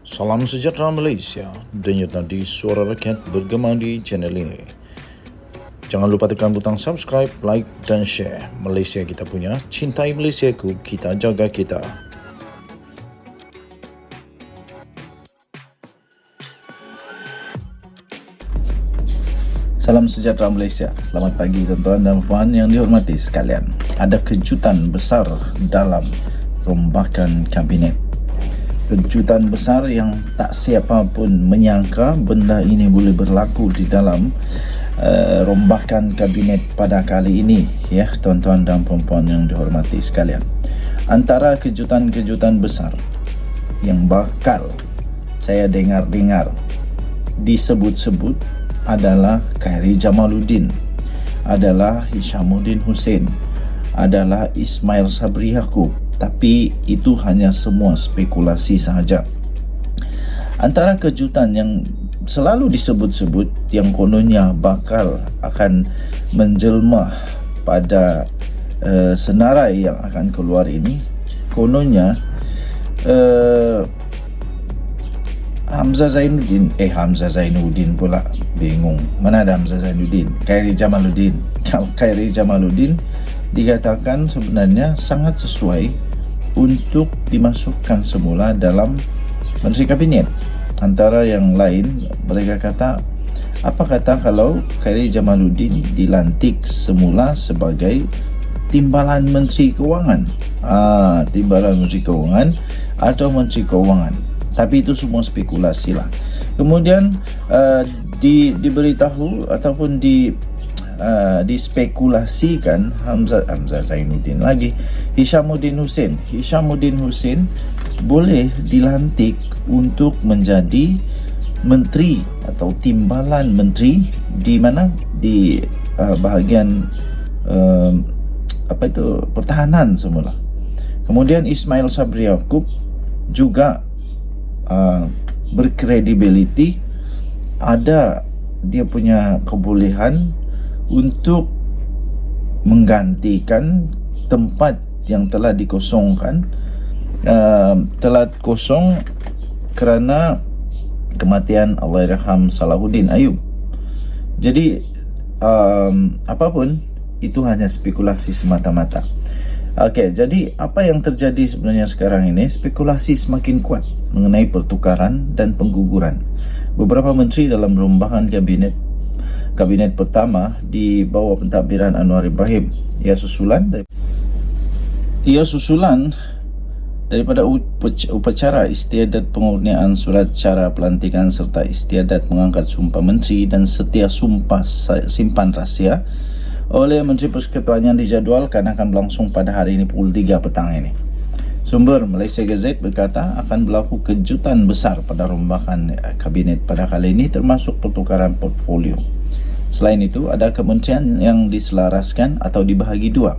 Salam sejahtera Malaysia, denyut nadi suara rakyat bergema di channel ini. Jangan lupa tekan butang subscribe, like dan share. Malaysia kita punya, cintai Malaysiaku, kita jaga kita. Salam sejahtera Malaysia. Selamat pagi tuan-tuan dan puan yang dihormati sekalian. Ada kejutan besar dalam rombakan kabinet. Kejutan besar yang tak siapa pun menyangka benda ini boleh berlaku di dalam rombakan kabinet pada kali ini, ya tuan-tuan dan puan-puan yang dihormati sekalian. Antara kejutan-kejutan besar yang bakal saya dengar-dengar disebut-sebut adalah Khairi Jamaluddin, adalah Hishamuddin Hussein, adalah Ismail Sabri Yaakob. Tapi itu hanya semua spekulasi sahaja. Antara kejutan yang selalu disebut-sebut yang kononnya bakal akan menjelma pada senarai yang akan keluar ini, kononnya Hamzah Zainuddin pula, bingung. Mana ada Hamzah Zainuddin? Khairi Jamaluddin. Khairi Jamaluddin dikatakan sebenarnya sangat sesuai untuk dimasukkan semula dalam Menteri Kabinet. Antara yang lain, mereka kata, apa kata kalau Khairi Jamaluddin dilantik semula sebagai Timbalan Menteri Kewangan? Timbalan Menteri Kewangan atau Menteri Kewangan. Tapi itu semua spekulasi lah. Kemudian diberitahu ataupun dispekulasikan Hamzah Zainuddin lagi, Hishamuddin Hussein boleh dilantik untuk menjadi menteri atau timbalan menteri di mana, di bahagian pertahanan semula. Kemudian Ismail Sabri Yaakob juga berkredibiliti, ada dia punya kebolehan untuk menggantikan tempat yang telah dikosongkan, telah kosong kerana kematian Allahyarham Salahuddin Ayub. Jadi apapun itu hanya spekulasi semata-mata. Okey, jadi apa yang terjadi sebenarnya sekarang ini, spekulasi semakin kuat mengenai pertukaran dan pengguguran beberapa menteri dalam rombakan kabinet pertama di bawah pentadbiran Anwar Ibrahim. Ia susulan daripada upacara istiadat pengurniaan surat cara pelantikan serta istiadat mengangkat sumpah menteri dan setia sumpah simpan rahsia oleh Menteri Persekutuan yang dijadualkan akan berlangsung pada hari ini pukul 3 petang ini. Sumber Malaysia Gazette berkata akan berlaku kejutan besar pada rombakan kabinet pada kali ini, termasuk pertukaran portfolio. Selain itu, ada kementerian yang diselaraskan atau dibahagi dua.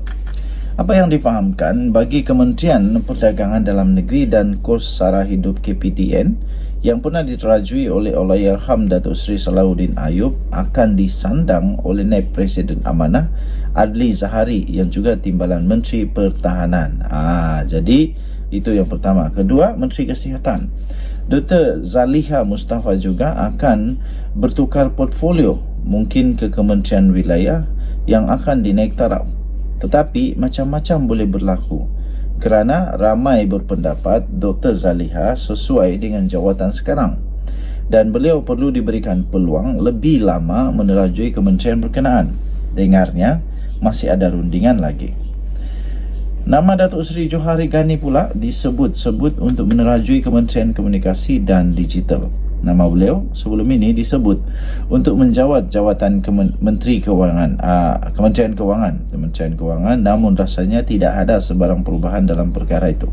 Apa yang difahamkan, bagi Kementerian Perdagangan Dalam Negeri dan Kos Sara Hidup KPDN yang pernah diterajui oleh Allahyarham Datuk Seri Salahuddin Ayub akan disandang oleh Naib Presiden Amanah Adli Zahari yang juga Timbalan Menteri Pertahanan. Jadi itu yang pertama. Kedua, Menteri Kesihatan Dr. Zaliha Mustafa juga akan bertukar portfolio, mungkin ke kementerian wilayah yang akan dinaik taraf. Tetapi macam-macam boleh berlaku kerana ramai berpendapat Dr. Zaliha sesuai dengan jawatan sekarang dan beliau perlu diberikan peluang lebih lama menerajui kementerian berkenaan. Dengarnya masih ada rundingan lagi. Nama Datuk Seri Johari Ghani pula disebut-sebut untuk menerajui Kementerian Komunikasi dan Digital. Nama beliau sebelum ini disebut untuk menjawat jawatan Menteri Kewangan, Kementerian Kewangan, namun rasanya tidak ada sebarang perubahan dalam perkara itu.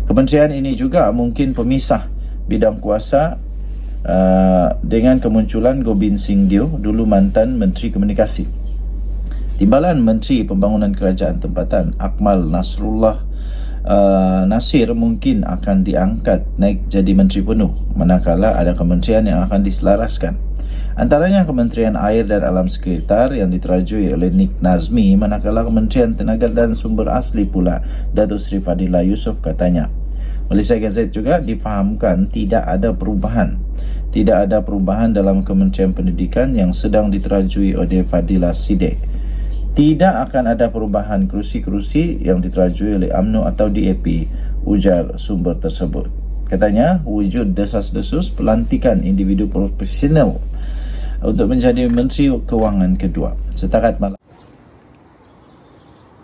Kementerian ini juga mungkin pemisah bidang kuasa dengan kemunculan Gobind Singh Deo, dulu mantan Menteri Komunikasi. Timbalan Menteri Pembangunan Kerajaan Tempatan Akmal Nasrullah Nasir mungkin akan diangkat naik jadi menteri penuh, manakala ada kementerian yang akan diselaraskan. Antaranya Kementerian Air dan Alam Sekitar yang diterajui oleh Nik Nazmi, manakala Kementerian Tenaga dan Sumber Asli pula Datuk Seri Fadilah Yusof katanya. Malaysia Gazette juga difahamkan tidak ada perubahan. Tidak ada perubahan dalam Kementerian Pendidikan yang sedang diterajui oleh Fadilah Sidek. Tidak akan ada perubahan kerusi-kerusi yang diterajui oleh UMNO atau DAP, ujar sumber tersebut. Katanya, wujud desas-desus pelantikan individu profesional untuk menjadi Menteri Kewangan kedua. Setakat malam.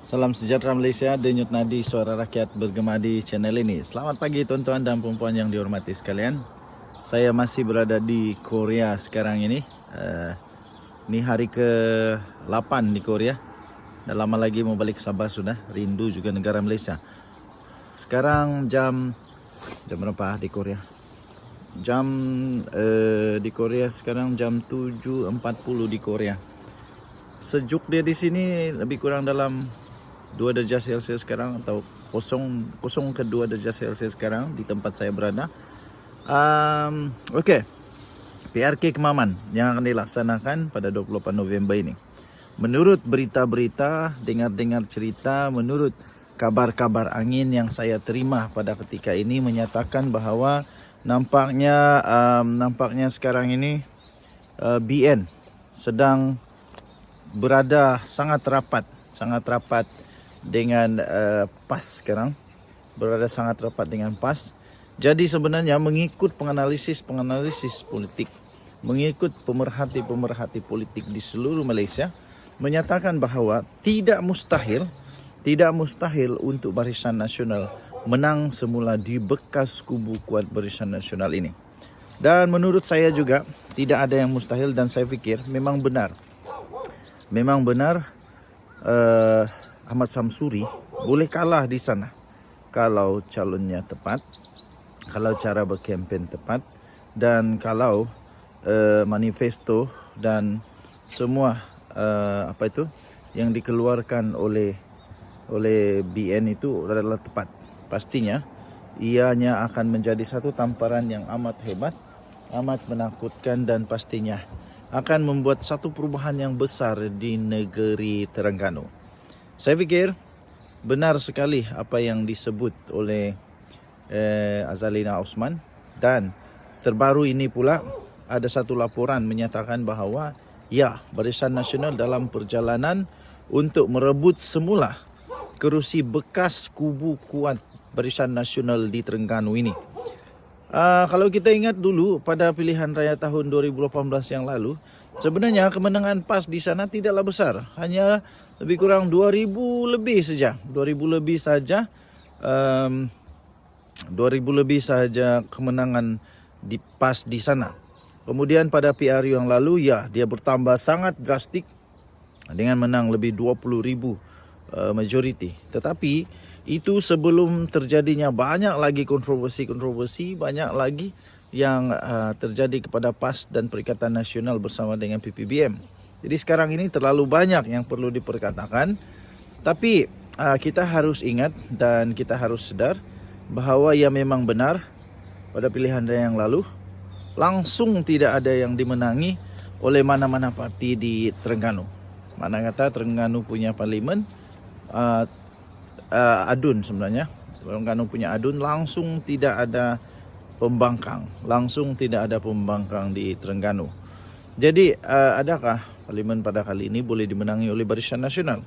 Salam sejahtera Malaysia, denyut nadi suara rakyat bergema di channel ini. Selamat pagi tuan-tuan dan puan-puan yang dihormati sekalian. Saya masih berada di Korea sekarang ini. Ini hari ke-8 di Korea. Dah lama lagi mau balik Sabah sudah. Rindu juga negara Malaysia. Sekarang jam berapa di Korea? Di Korea sekarang jam 7.40 di Korea. Sejuk dia di sini lebih kurang dalam 2 darjah Celsius sekarang, atau kosong ke 2 darjah Celsius sekarang di tempat saya berada. Okey. PRK Kemaman yang akan dilaksanakan pada 28 November ini. Menurut berita-berita, dengar-dengar cerita, menurut kabar-kabar angin yang saya terima pada ketika ini menyatakan bahawa nampaknya sekarang ini BN sedang berada sangat rapat dengan PAS sekarang. Berada sangat rapat dengan PAS. Jadi sebenarnya mengikut penganalisis politik, mengikut pemerhati politik di seluruh Malaysia, menyatakan bahawa tidak mustahil untuk Barisan Nasional menang semula di bekas kubu kuat Barisan Nasional ini. Dan menurut saya juga tidak ada yang mustahil, dan saya fikir memang benar Ahmad Samsuri boleh kalah di sana kalau calonnya tepat, kalau cara berkempen tepat, dan kalau manifesto dan semua yang dikeluarkan oleh BN itu adalah tepat. Pastinya ianya akan menjadi satu tamparan yang amat hebat, amat menakutkan, dan pastinya akan membuat satu perubahan yang besar di negeri Terengganu. Saya fikir benar sekali apa yang disebut oleh Azalina Osman, dan terbaru ini pula ada satu laporan menyatakan bahawa ya, Barisan Nasional dalam perjalanan untuk merebut semula kerusi bekas kubu kuat Barisan Nasional di Terengganu ini. Kalau kita ingat dulu pada pilihan raya tahun 2018 yang lalu, sebenarnya kemenangan PAS di sana tidaklah besar, hanya lebih kurang 2,000 lebih saja. 2,000 lebih saja kemenangan di PAS di sana. Kemudian pada PRU yang lalu, ya, dia bertambah sangat drastik dengan menang lebih 20,000 majoriti. Tetapi itu sebelum terjadinya banyak lagi kontroversi, banyak lagi yang terjadi kepada PAS dan Perikatan Nasional bersama dengan PPBM. Jadi sekarang ini terlalu banyak yang perlu diperkatakan. Tapi kita harus ingat dan kita harus sedar bahawa ia memang benar pada pilihan raya yang lalu langsung tidak ada yang dimenangi oleh mana-mana parti di Terengganu. Mana kata Terengganu punya parlimen, adun sebenarnya. Terengganu punya adun, langsung tidak ada pembangkang. Di Terengganu. Jadi adakah parlimen pada kali ini boleh dimenangi oleh Barisan Nasional?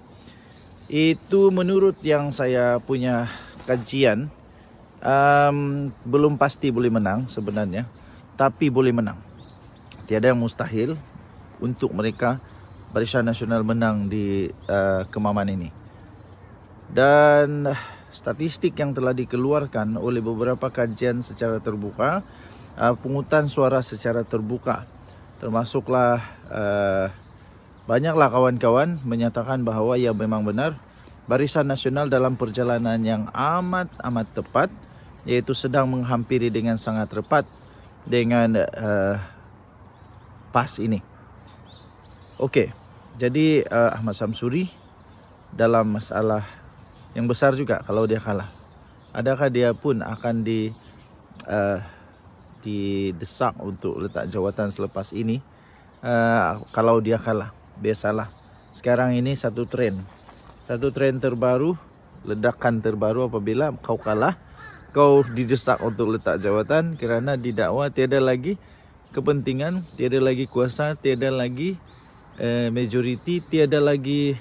Itu menurut yang saya punya kajian, belum pasti boleh menang sebenarnya, tapi boleh menang. Tiada yang mustahil untuk mereka Barisan Nasional menang di Kemaman ini. Dan statistik yang telah dikeluarkan oleh beberapa kajian secara terbuka, pungutan suara secara terbuka, termasuklah banyaklah kawan-kawan menyatakan bahawa ia memang benar Barisan Nasional dalam perjalanan yang amat tepat, iaitu sedang menghampiri dengan sangat rapat dengan PAS ini. Okey, jadi Ahmad Samsuri dalam masalah yang besar juga kalau dia kalah. Adakah dia pun akan didesak untuk letak jawatan selepas ini kalau dia kalah? Biasalah. Sekarang ini satu trend terbaru, ledakan terbaru apabila kau kalah, kau didesak untuk letak jawatan kerana didakwa tiada lagi kepentingan, tiada lagi kuasa, tiada lagi majoriti, tiada lagi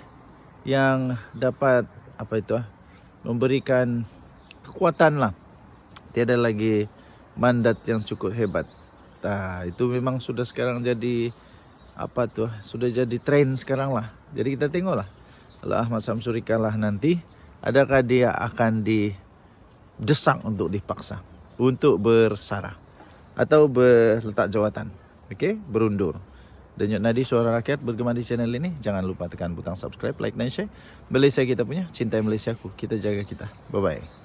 yang dapat memberikan kekuatan lah, tiada lagi mandat yang cukup hebat. Itu memang sudah sekarang jadi sudah jadi tren sekarang lah. Jadi kita tengoklah kalau Ahmad Samsuri kalah nanti, adakah dia akan didesak untuk dipaksa untuk bersara atau berletak jawatan, berundur. Denyut Nadi Suara Rakyat bergema di channel ini. Jangan lupa tekan butang subscribe, like dan share. Malaysia kita punya, cintai Malaysiaku, kita jaga kita. Bye bye.